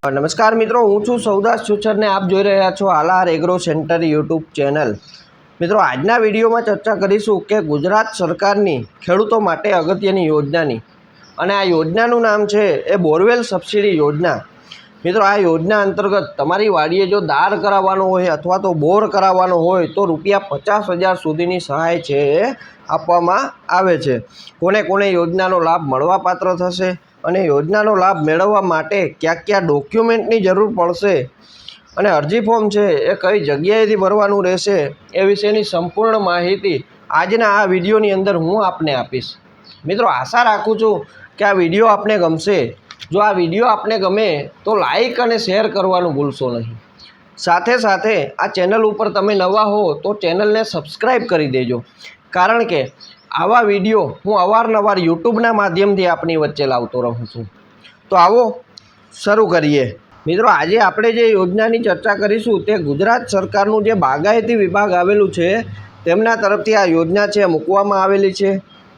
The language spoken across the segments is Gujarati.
નમસ્કાર મિત્રો, હું છું સૌદાસ છુચર ને આપ જોઈ રહ્યા છો Alara agro centre YouTube channel. મિત્રો, આજના વિડીયોમાં ચર્ચા કરીશું કે ગુજરાત સરકારની ખેડૂતો માટે અગત્યની યોજનાની, અને આ યોજનાનું નામ છે એ બોરવેલ સબસિડી યોજના। મિત્રો, આ યોજના અંતર્ગત તમારી વાડીએ જો દાર કરાવવાનો હોય અથવા તો બોર કરાવવાનો હોય તો ₹50,000 સુધીની સહાય છે એ આપવામાં આવે છે। કોને કોને યોજનાનો લાભ મળવાપાત્ર થશે અને યોજનાનો લાભ મેળવવા માટે કયા ડોક્યુમેન્ટની જરૂર પડશે અને અરજી ફોર્મ છે એ કઈ જગ્યાએથી ભરવાનું રહેશે એ વિશેની સંપૂર્ણ માહિતી આજના આ વિડીયોની અંદર હું આપને આપીશ। મિત્રો, આશા રાખું છું કે આ વિડીયો આપને ગમશે। જો આ વિડીયો આપને ગમે તો લાઈક અને શેર કરવાનું ભૂલશો નહીં। સાથે સાથે આ ચેનલ ઉપર તમે નવા હો તો ચેનલને સબસ્ક્રાઈબ કરી દેજો, કારણ કે આવા વિડીયો હું અવારનવાર યુટ્યુબના માધ્યમથી આપની વચ્ચે લાવતો રહું છું। તો આવો શરૂ કરીએ। મિત્રો, આજે આપણે જે યોજનાની ચર્ચા કરીશું તે ગુજરાત સરકારનું જે બાગાયતી વિભાગ આવેલું છે તેમના તરફથી આ યોજના છે મૂકવામાં આવેલી છે।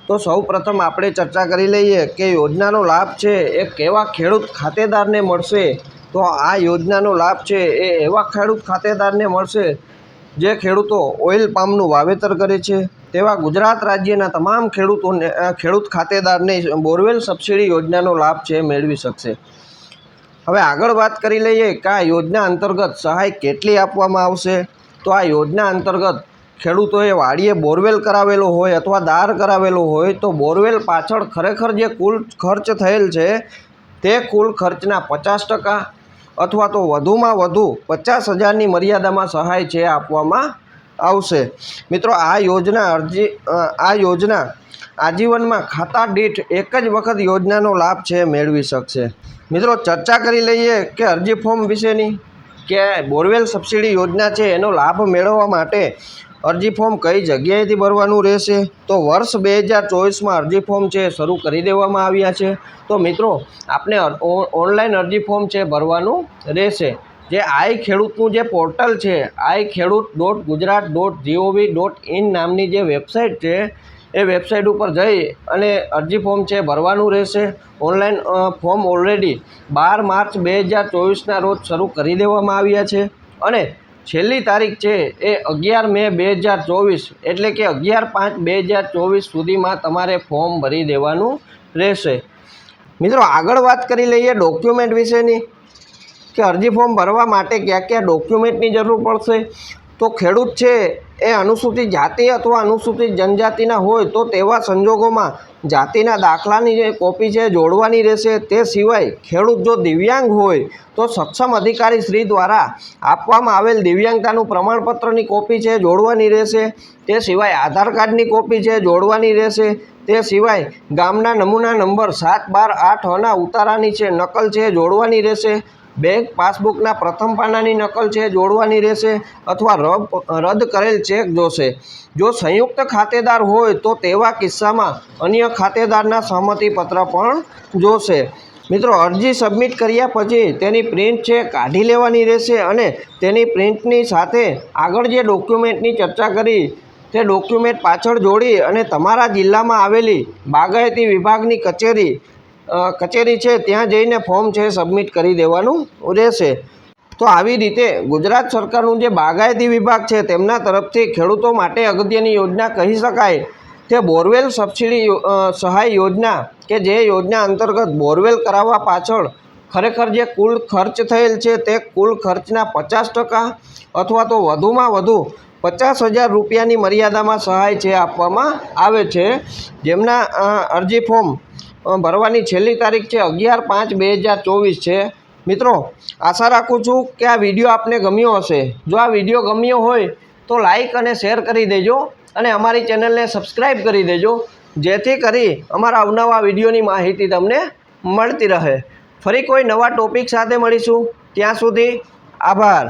તો સૌ પ્રથમ આપણે ચર્ચા કરી લઈએ કે યોજનાનો લાભ છે એ કેવા ખેડૂત ખાતેદારને મળશે। તો આ યોજનાનો લાભ છે એ એવા ખેડૂત ખાતેદારને મળશે જે ખેડૂતો ઓઇલ પામનું વાવેતર કરે છે તેવા ગુજરાત રાજ્યના તમામ ખેડૂત ખાતેદારને બોરવેલ સબસિડી યોજનાનો લાભ છે મેળવી શકશે। હવે આગળ વાત કરી લઈએ કે આ યોજના અંતર્ગત સહાય કેટલી આપવામાં આવશે। તો આ યોજના અંતર્ગત ખેડૂતોએ વાડીએ બોરવેલ કરાવેલો હોય અથવા દાર કરાવેલો હોય તો બોરવેલ પાછળ ખરેખર જે કુલ ખર્ચ થયેલ છે તે કુલ ખર્ચના 50% અથવા તો વધુમાં વધુ 50,000ની મર્યાદામાં સહાય છે આપવામાં આવશે। મિત્રો, આ યોજના આજીવનમાં ખાતા દીઠ એક જ વખત યોજનાનો લાભ છે મેળવી શકશે। મિત્રો, ચર્ચા કરી લઈએ કે અરજી ફોર્મ વિશેની, કે બોરવેલ સબસિડી યોજના છે એનો લાભ મેળવવા માટે અરજી ફોર્મ કઈ જગ્યાએથી ભરવાનું રહેશે। તો વર્ષ 2024માં અરજી ફોર્મ છે શરૂ કરી દેવામાં આવ્યા છે। તો મિત્રો, આપને ઓનલાઈન અરજી ફોર્મ છે ભરવાનું રહેશે। જે આઈ ખેડૂતનું જે પોર્ટલ છે iKhedoot.gujarat.gov.in નામની જે વેબસાઇટ છે એ વેબસાઇટ ઉપર જઈ અને અરજી ફોર્મ છે ભરવાનું રહેશે। ઓનલાઈન ફોર્મ ઓલરેડી 12 માર્ચ 2024ના રોજ શરૂ કરી દેવામાં આવ્યા છે અને છેલ્લી તારીખ છે એ 11 મે 2024 એટલે કે 11/5/2024 સુધીમાં તમારે ફોર્મ ભરી દેવાનું રહેશે। મિત્રો, આગળ વાત કરી લઈએ ડોક્યુમેન્ટ વિશેની, કે અરજી ફોર્મ ભરવા માટે કયા ડોક્યુમેન્ટની જરૂર પડશે। તો ખેડૂત છે એ અનુસૂચિત જાતિ અથવા અનુસૂચિત જનજાતિના હોય તો તેવા સંજોગોમાં જાતિના દાખલાની જે કોપી છે જોડવાની રહેશે। તે સિવાય ખેડૂત જો દિવ્યાંગ હોય તો સક્ષમ અધિકારી શ્રી દ્વારા આપવામાં આવેલ દિવ્યાંગતાનું પ્રમાણપત્રની કોપી છે જોડવાની રહેશે। તે સિવાય આધાર કાર્ડની કોપી છે જોડવાની રહેશે। તે સિવાય ગામના નમૂના નંબર 7/12/8ના ઉતારાની છે નકલ છે જોડવાની રહેશે। બેંક પાસબુકના પ્રથમ પાનાની નકલ છે જોડવાની રહેશે અથવા રદ કરેલ ચેક જોશે। જો સંયુક્ત ખાતેદાર હોય તો તેવા કિસ્સામાં અન્ય ખાતેદારના સહમતિપત્ર પણ જોશે। મિત્રો, અરજી સબમિટ કર્યા પછી તેની પ્રિન્ટ છે કાઢી લેવાની રહેશે અને તેની પ્રિન્ટની સાથે આગળ જે ડોક્યુમેન્ટની ચર્ચા કરી તે ડોક્યુમેન્ટ પાછળ જોડી અને તમારા જિલ્લામાં આવેલી બાગાયતી વિભાગની કચેરી છે ત્યાં જઈને ફોર્મ છે સબમિટ કરી દેવાનું રહેશે। તો આવી રીતે ગુજરાત સરકારનું જે બાગાયતી વિભાગ છે તેમના તરફથી ખેડૂતો માટે અગત્યની યોજના કહી શકાય તે બોરવેલ સબસિડી સહાય યોજના, કે જે યોજના અંતર્ગત બોરવેલ કરાવવા પાછળ ખરેખર જે કુલ ખર્ચ થયેલ છે તે કુલ ખર્ચના 50% અથવા તો વધુમાં વધુ 50,000 રૂપિયાની મર્યાદામાં સહાય છે આપવામાં આવે છે। જેમના અરજી ફોર્મ ભરવાની છેલ્લી તારીખ છે 11/5/2024 છે। મિત્રો, આશા રાખું છું કે આ વિડીયો આપને ગમ્યો હશે। જો આ વિડીયો ગમ્યો હોય તો લાઈક અને શેર કરી દેજો અને અમારી ચેનલને સબસ્ક્રાઈબ કરી દેજો, જેથી કરી અમારા અવનવા વિડીયોની માહિતી તમને મળતી રહે। ફરી કોઈ નવા ટોપિક સાથે મળીશું, ત્યાં સુધી આભાર।